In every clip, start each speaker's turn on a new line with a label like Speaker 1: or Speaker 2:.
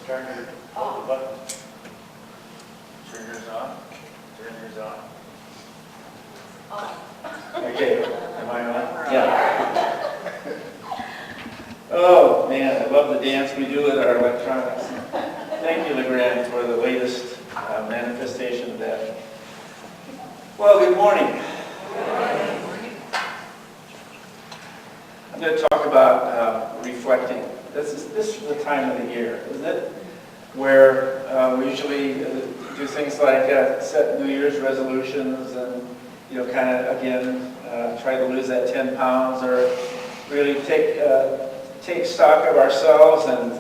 Speaker 1: Turn your, hold the button. Turn yours on. Turn yours on. Okay, am I on? Yeah. Oh, man, I love the dance we do with our electronics. Thank you, LeGrand, for the latest manifestation of that. Well, good morning. I'm going to talk about reflecting. This is the time of the year, isn't it? Where we usually do things like set New Year's resolutions and, kind of, again, try to lose that 10 pounds or really take stock of ourselves and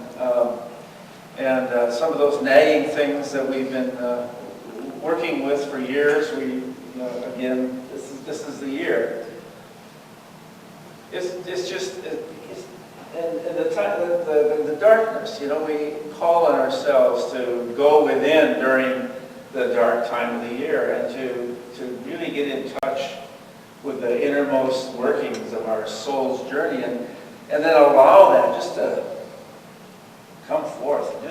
Speaker 1: some of those nagging things that we've been working with for years. Again, this is the year. It's just in the darkness, we call on ourselves to go within during the dark time of the year and to really get in touch with the innermost workings of our soul's journey and then allow that just to come forth and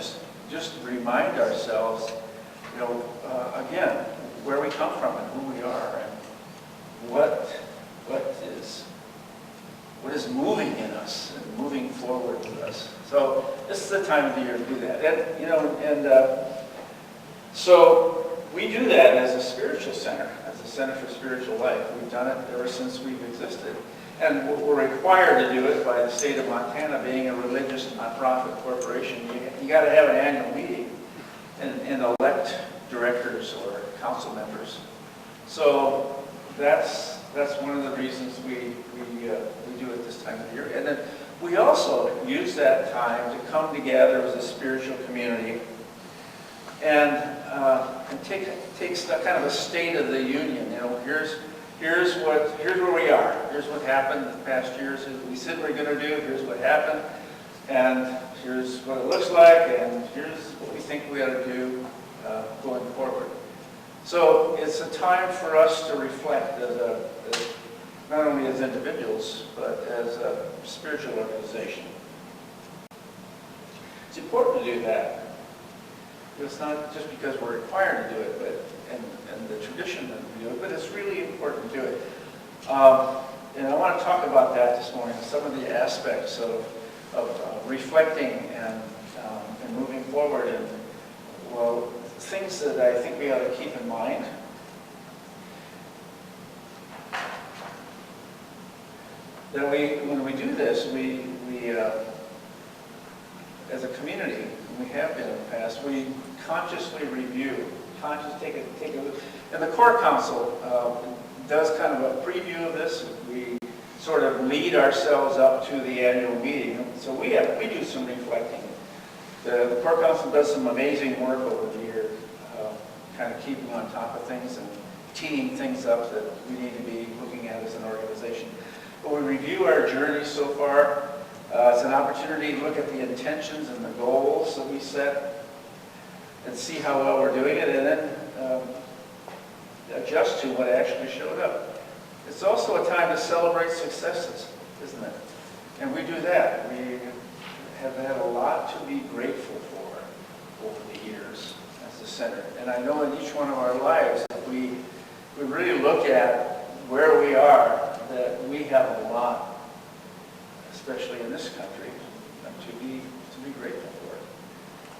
Speaker 1: just remind ourselves, again, where we come from and who we are and what is moving in us and moving forward with us. So this is the time of the year to do that. So we do that as a spiritual center, as a center for spiritual life. We've done it ever since we've existed. And we're required to do it by the state of Montana, being a religious nonprofit corporation. You got to have an annual meeting and elect directors or council members. So that's one of the reasons we do it this time of the year. And then we also use that time to come together as a spiritual community and take kind of a state of the union. Here's where we are. Here's what happened the past years. We said we're going to do. Here's what happened, and here's what it looks like, and here's what we think we ought to do going forward. So it's a time for us to reflect not only as individuals, but as a spiritual organization. It's important to do that. It's not just because we're required to do it, and the tradition that we do it, but it's really important to do it. And I want to talk about that this morning, some of the aspects of reflecting and moving forward, and things that I think we ought to keep in mind. That when we do this, we as a community, we have been in the past, we consciously review, take a look. And the core council does kind of a preview of this. We sort of lead ourselves up to the annual meeting. So we do some reflecting. The core council does some amazing work over the year, kind of keeping on top of things and teeing things up that we need to be looking at as an organization. But we review our journey so far. It's an opportunity to look at the intentions and the goals that we set and see how well we're doing it, and then adjust to what actually showed up. It's also a time to celebrate successes, isn't it? And we do that. We have had a lot to be grateful for over the years as a center. And I know in each one of our lives, if we really look at where we are, that we have a lot, especially in this country, to be grateful for.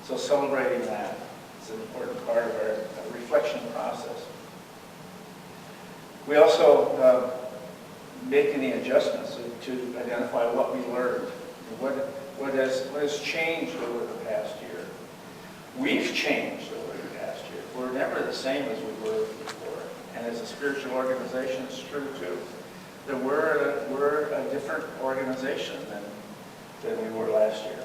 Speaker 1: So celebrating that is an important part of our reflection process. We also make any adjustments to identify what we learned, what has changed over the past year. We've changed over the past year. We're never the same as we were before. And as a spiritual organization, it's true too. That we're a different organization than we were last year.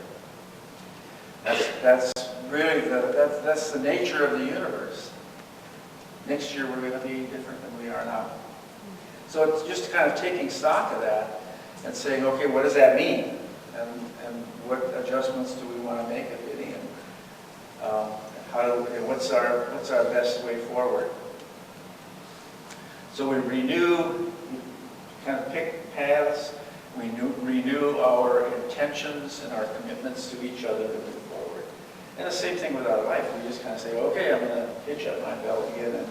Speaker 1: That's really that's the nature of the universe. Next year we're going to be different than we are now. So it's just kind of taking stock of that and saying, okay, what does that mean? And what adjustments do we want to make, if any? And what's our best way forward? So we kind of pick paths, we renew our intentions and our commitments to each other to move forward. And the same thing with our life. We just kind of say, okay, I'm going to hitch up my belt again and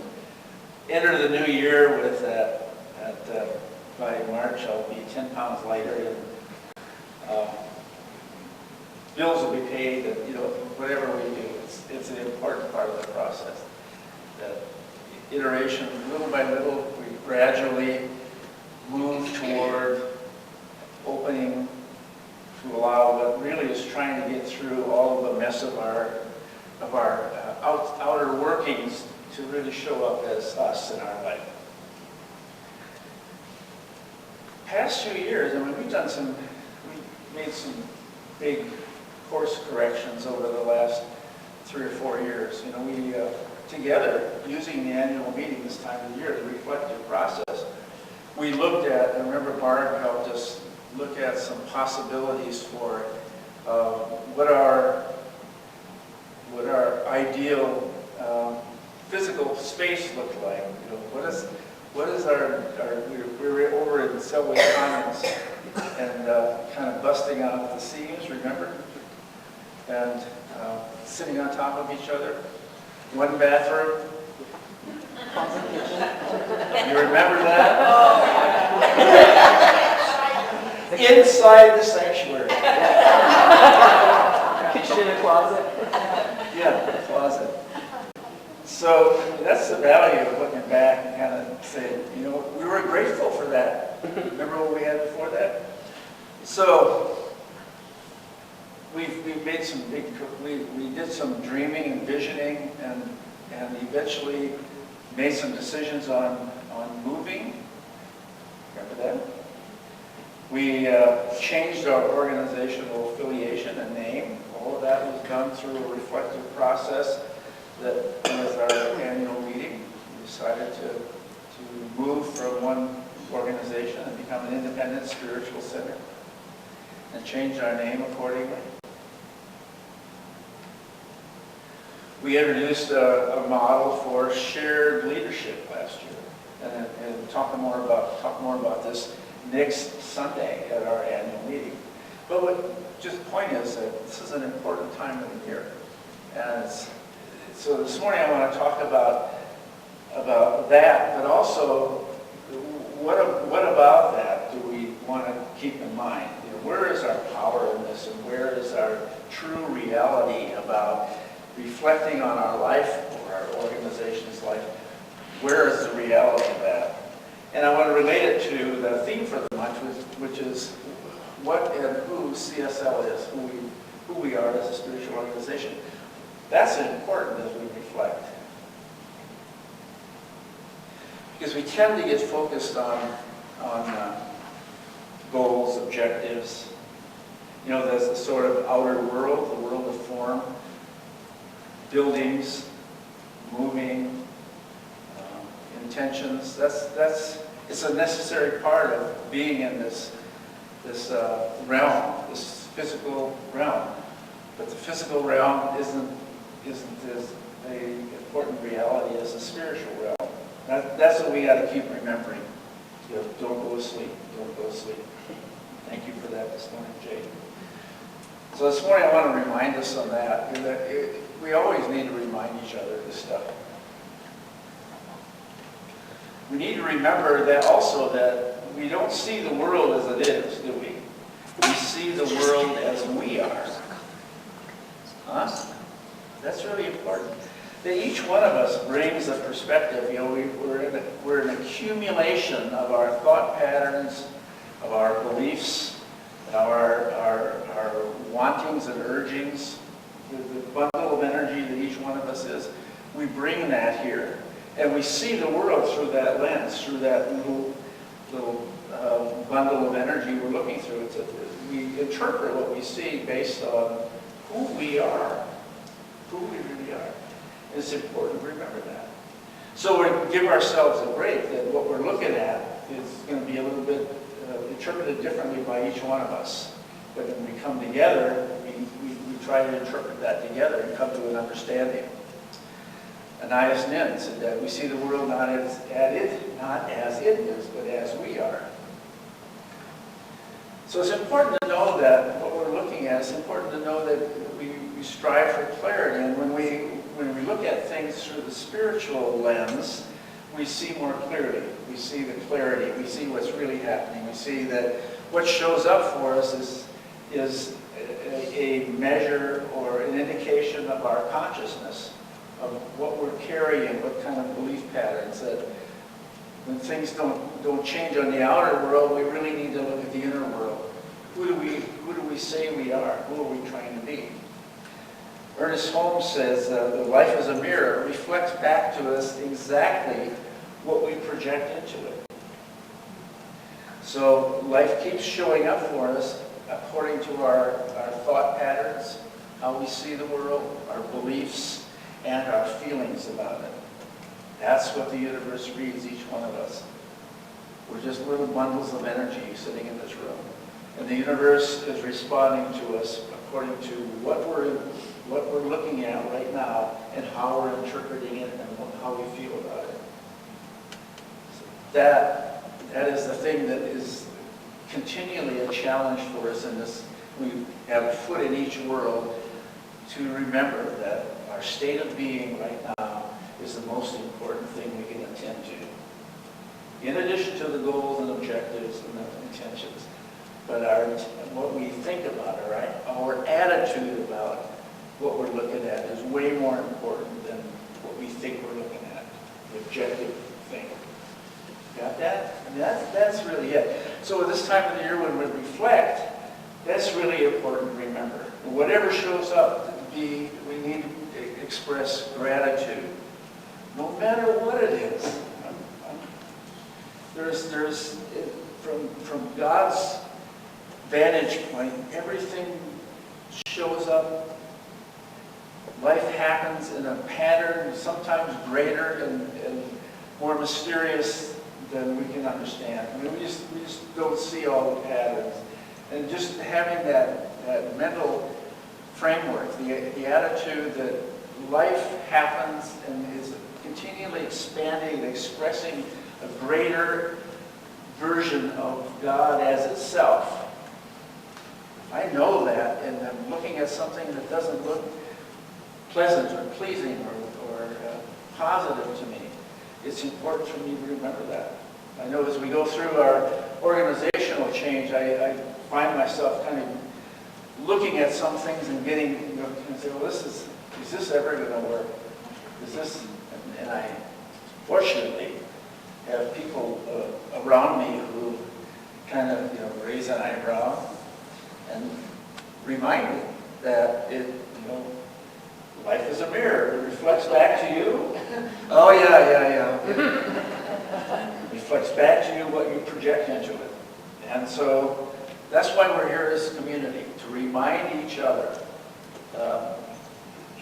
Speaker 1: enter the new year with that, by March I'll be 10 pounds lighter, and bills will be paid, and whatever we do, it's an important part of the process. That iteration, little by little, we gradually move toward opening to allow what really is trying to get through all of the mess of our outer workings to really show up as us in our life. Past few years, I mean, we made some big course corrections over the last 3 or 4 years. We together, using the annual meeting this time of the year, the reflective process, we looked at, and remember Barb helped us look at some possibilities for what our ideal physical space looked like. What is our we were over in Selway Commons and kind of busting out the seams, remember? And sitting on top of each other. One bathroom. You remember that? Inside the sanctuary.
Speaker 2: Kitchen in a closet.
Speaker 1: Yeah, the closet. So that's the value of looking back and kind of saying, we were grateful for that. Remember what we had before that? So we made some we did some dreaming and visioning, and eventually made some decisions on moving. Remember that? We changed our organizational affiliation and name. All of that was done through a reflective process that with our annual meeting, we decided to move from one organization and become an independent spiritual center and change our name accordingly. We introduced a model for shared leadership last year, and talk more about this next Sunday at our annual meeting. But the point is that this is an important time of the year, and so this morning I want to talk about that, but also what about that do we want to keep in mind? Where is our power in this, and where is our true reality about reflecting on our life or our organization's life? Where is the reality of that? And I want to relate it to the theme for the month, which is what and who CSL is, who we are as a spiritual organization. That's important as we reflect. Because we tend to get focused on goals, objectives. There's the sort of outer world, the world of form, buildings, moving, intentions. It's a necessary part of being in this realm, this physical realm. But the physical realm isn't as important reality as the spiritual realm. That's what we got to keep remembering. Don't go to sleep. Don't go to sleep. Thank you for that this morning, Jay. So this morning I want to remind us on that. We always need to remind each other of this stuff. We need to remember that also that we don't see the world as it is, do we? We see the world as we are. Huh? That's really important. That each one of us brings a perspective. We're an accumulation of our thought patterns, of our beliefs, our wantings and urgings, the bundle of energy that each one of us is. We bring that here, and we see the world through that lens, through that little bundle of energy we're looking through. We interpret what we see based on who we are, who we really are. It's important to remember that. So we give ourselves a break that what we're looking at is going to be a little bit interpreted differently by each one of us. But when we come together, we try to interpret that together and come to an understanding. Anais Nin said that we see the world not as it is, but as we are. So it's important to know that what we're looking at, it's important to know that we we strive for clarity. And when we look at things through the spiritual lens, we see more clearly. We see the clarity. We see what's really happening. We see that what shows up for us is a measure or an indication of our consciousness, of what we're carrying, what kind of belief patterns, that when things don't change on the outer world, we really need to look at the inner world. Who do we say we are? Who are we trying to be? Ernest Holmes says that life is a mirror. It reflects back to us exactly what we project into it. So life keeps showing up for us according to our thought patterns, how we see the world, our beliefs, and our feelings about it. That's what the universe reads each one of us. We're just little bundles of energy sitting in this room. And the universe is responding to us according to what we're looking at right now and how we're interpreting it and how we feel about it. So that is the thing that is continually a challenge for us in this. We have a foot in each world to remember that our state of being right now is the most important thing we can attend to. In addition to the goals and objectives and the intentions, but what we think about it, our attitude about what we're looking at is way more important than what we think we're looking at, the objective thing. Got that? And that's really it. So at this time of the year when we reflect, that's really important to remember. And whatever shows up, we need to express gratitude, no matter what it is. There's from God's vantage point, everything shows up. Life happens in a pattern, sometimes greater and more mysterious than we can understand. I mean, we just don't see all the patterns. And just having that mental framework, the attitude that life happens and is continually expanding, expressing a greater version of God as itself. I know that, and I'm looking at something that doesn't look pleasant or pleasing or positive to me. It's important for me to remember that. I know as we go through our organizational change, I find myself kind of looking at some things and getting, and say, well, is this ever going to work? Is this, and I fortunately have people around me who kind of, raise an eyebrow and remind me that life is a mirror. It reflects back to you. Oh, yeah. It reflects back to you what you project into it. And so that's why we're here as a community, to remind each other.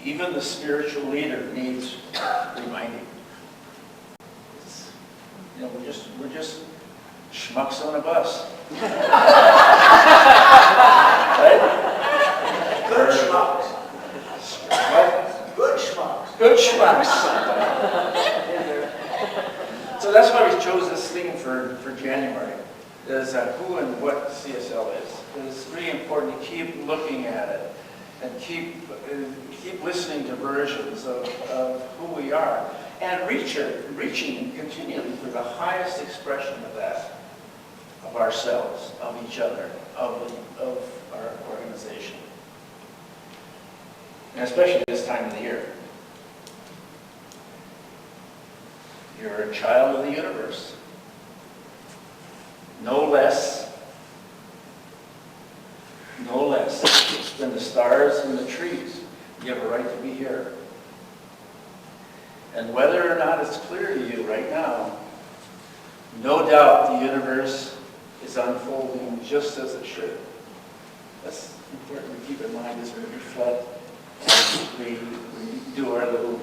Speaker 1: Even the spiritual leader needs reminding. We're just schmucks on a bus. Right?
Speaker 2: Good schmucks.
Speaker 1: What?
Speaker 2: Good schmucks.
Speaker 1: Good schmucks. So that's why we chose this theme for January, is who and what CSL is. It's really important to keep looking at it and keep listening to versions of who we are and reaching continually for the highest expression of that, of ourselves, of each other, of our organization. And especially this time of the year. You're a child of the universe. No less than the stars and the trees. You have a right to be here. And whether or not it's clear to you right now, no doubt the universe is unfolding just as it should. That's important to keep in mind as we reflect and we do our little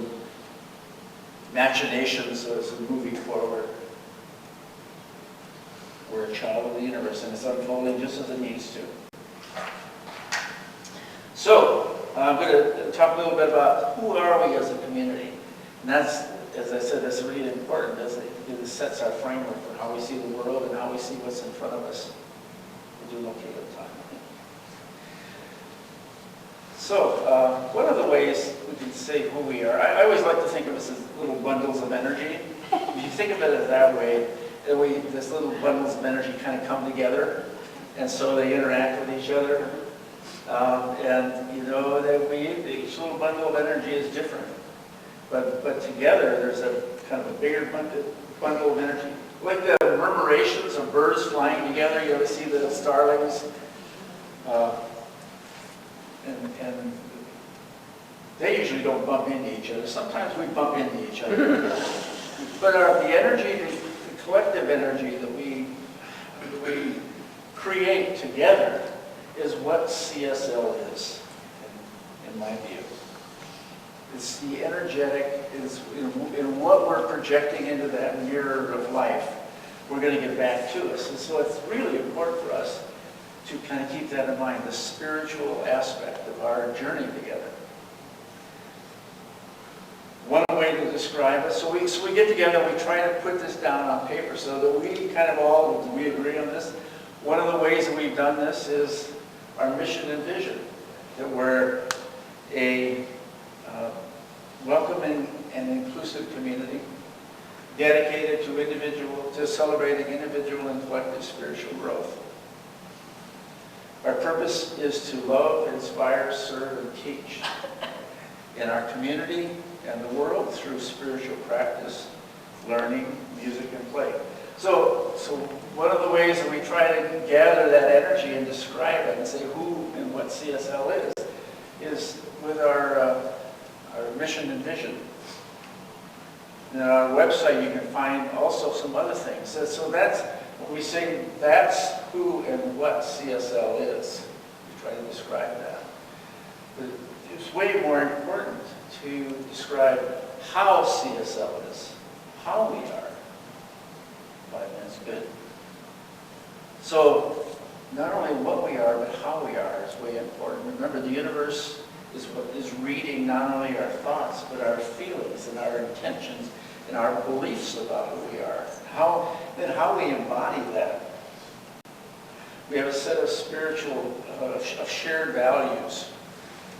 Speaker 1: machinations as we're moving forward. We're a child of the universe and it's unfolding just as it needs to. So, I'm going to talk a little bit about who are we as a community. And that's, as I said, that's really important as it sets our framework for how we see the world and how we see what's in front of us. We do locate at the time. So, one of the ways we can say who we are, I always like to think of us as little bundles of energy. If you think of it that way, this little bundles of energy kind of come together, and so they interact with each other. And you know that each little bundle of energy is different. But together, there's a kind of a bigger bundle of energy. Like the murmurations of birds flying together. You ever see the starlings? And they usually don't bump into each other. Sometimes we bump into each other. But the energy, the collective energy that we create together is what CSL is, in my view. It's the energetic, is in what we're projecting into that mirror of life, we're going to get back to us. And so it's really important for us to kind of keep that in mind, the spiritual aspect of our journey together. One way to describe it, so we get together, we try to put this down on paper so that we kind of we agree on this. One of the ways that we've done this is our mission and vision, that we're a welcoming and inclusive community dedicated to celebrating individual and collective spiritual growth. Our purpose is to love, inspire, serve, and teach in our community and the world through spiritual practice, learning, music, and play. So one of the ways that we try to gather that energy and describe it and say who and what CSL is with our mission and vision. And on our website, you can find also some other things. So that's, when we say that's who and what CSL is, we try to describe that. But it's way more important to describe how CSL is, how we are. 5 minutes, good. So, not only what we are, but how we are is way important. Remember, the universe is what is reading not only our thoughts, but our feelings and our intentions and our beliefs about who we are. How we embody that. We have a set of spiritual, of shared values: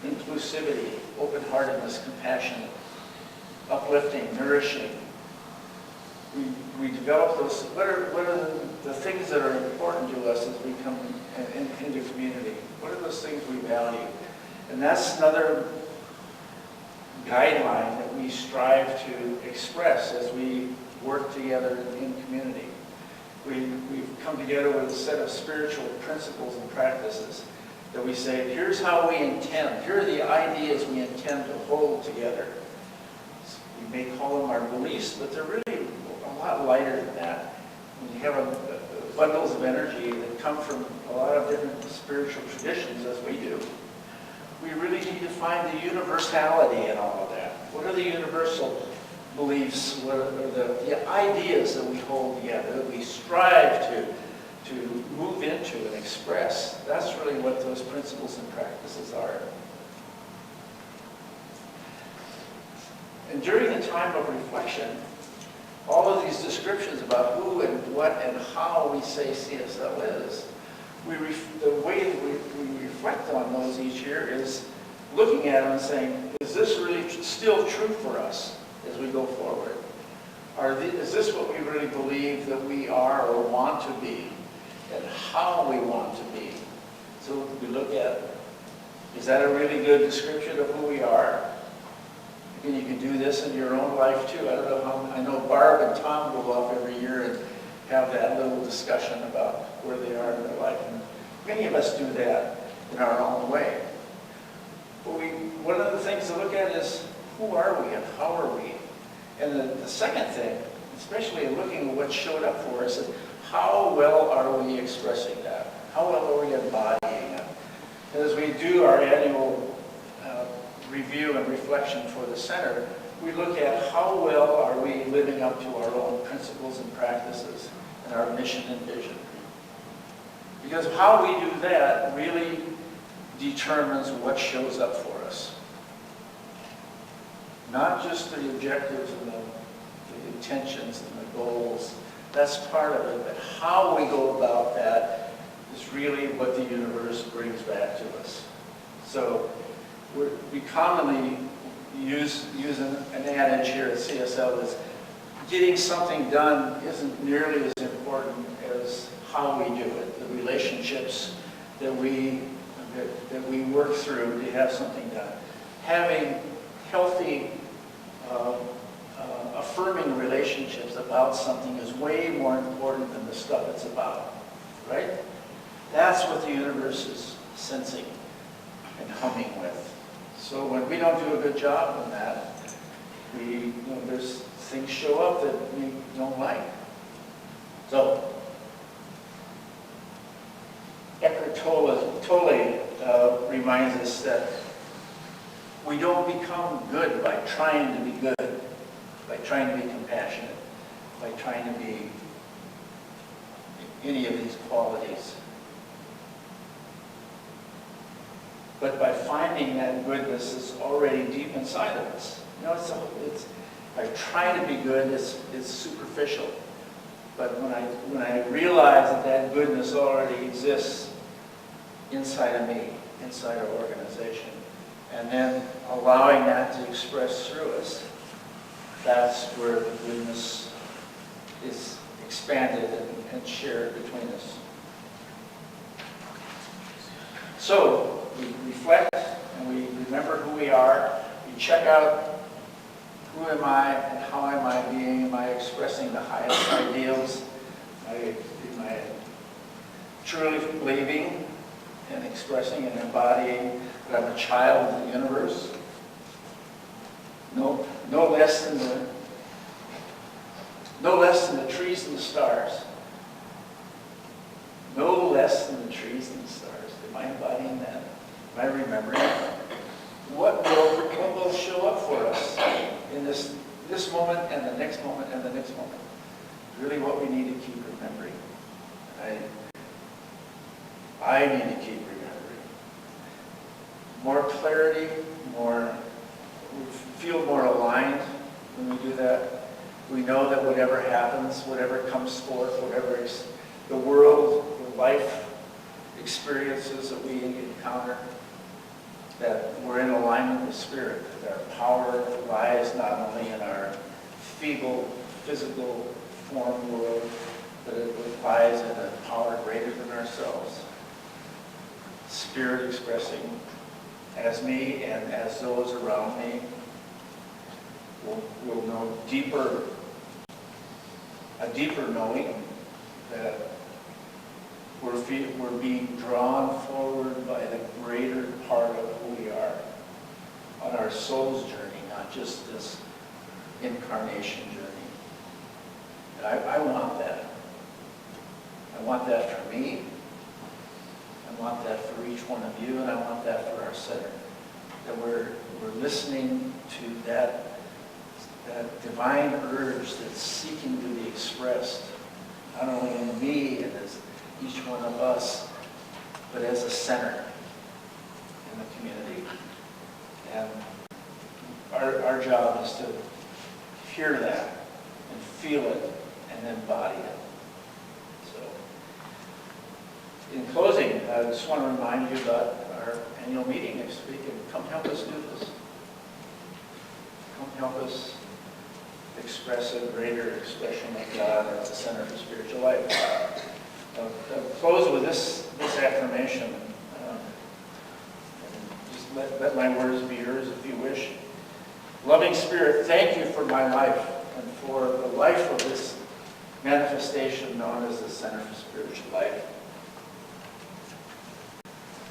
Speaker 1: inclusivity, open-heartedness, compassion, uplifting, nourishing. We develop those. What are the things that are important to us as we come into community? What are those things we value? And that's another guideline that we strive to express as we work together in community. We've come together with a set of spiritual principles and practices that we say, here's how we intend, here are the ideas we intend to hold together. We may call them our beliefs, but they're really a lot lighter than that. When you have bundles of energy that come from a lot of different spiritual traditions, as we do, we really need to find the universality in all of that. What are the universal beliefs? What are the ideas that we hold together, that we strive to move into and express? That's really what those principles and practices are. And during the time of reflection, all of these descriptions about who and what and how we say CSL is, the way that we reflect on those each year is looking at them and saying, is this really still true for us as we go forward? Is this what we really believe that we are or want to be, and how we want to be? So we look at, is that a really good description of who we are? And you can do this in your own life too. I don't know how, I know Barb and Tom go off every year and have that little discussion about where they are in their life. And many of us do that in our own way. But one of the things to look at is, who are we and how are we? And the second thing, especially in looking at what showed up for us, is how well are we expressing that? How well are we embodying it? And as we do our annual review and reflection for the center, we look at how well are we living up to our own principles and practices and our mission and vision. Because how we do that really determines what shows up for us. Not just the objectives and the intentions and the goals, that's part of it, but how we go about that is really what the universe brings back to us. So we commonly use an adage here at CSL is getting something done isn't nearly as important as how we do it, the relationships that we work through to have something done. Having healthy, affirming relationships about something is way more important than the stuff it's about, right? That's what the universe is sensing and humming with. So when we don't do a good job on that, there's things show up that we don't like. So, Eckhart Tolle reminds us that we don't become good by trying to be good, by trying to be compassionate, by trying to be any of these qualities. But by finding that goodness is already deep inside of us. You know, by trying to be good, it's superficial. But when I realize that goodness already exists inside of me, inside our organization, and then allowing that to express through us, that's where the goodness is expanded and shared between us. So we reflect and we remember who we are. We check out who am I and how am I being? Am I expressing the highest ideals? Am I truly believing and expressing and embodying that I'm a child of the universe? No less than the trees and the stars. No less than the trees and the stars. Am I embodying that? Am I remembering it? What will show up for us in this moment and the next moment and the next moment? Really what we need to keep remembering. I need to keep remembering. More clarity, we feel more aligned when we do that. We know that whatever happens, whatever comes forth, whatever the world, the life experiences that we encounter, that we're in alignment with Spirit, that our power lies not only in our feeble, physical form world, but it lies in a power greater than ourselves. Spirit expressing as me and as those around me will know a deeper knowing that we're being drawn forward by the greater part of who we are on our soul's journey, not just this incarnation journey. And I want that. I want that for me. I want that for each one of you, and I want that for our center. That we're listening to that divine urge that's seeking to be expressed, not only in me and as each one of us, but as a center in the community. And our job is to hear that and feel it and embody it. So, in closing, I just want to remind you about our annual meeting next week, and come help us do this. Come help us express a greater expression of God at the center for spiritual life. I'll close with this affirmation. Just let my words be yours if you wish. Loving Spirit, thank you for my life and for the life of this manifestation known as the Center for Spiritual Life.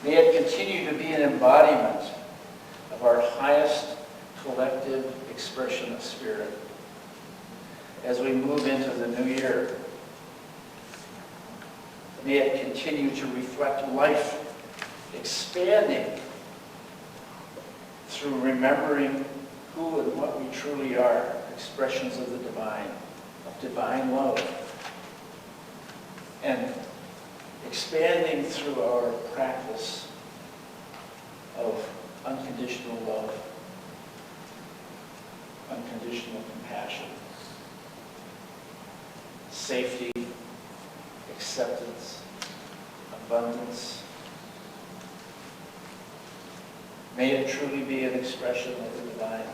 Speaker 1: May it continue to be an embodiment of our highest collective expression of Spirit as we move into the new year. May it continue to reflect life, expanding through remembering who and what we truly are, expressions of the divine, of divine love, and expanding through our practice of unconditional love, unconditional compassion, safety, acceptance, abundance, May it truly be an expression of the divine.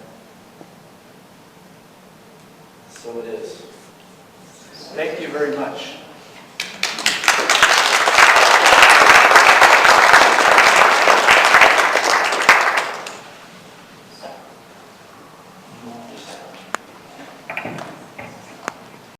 Speaker 1: So it is. Thank you very much.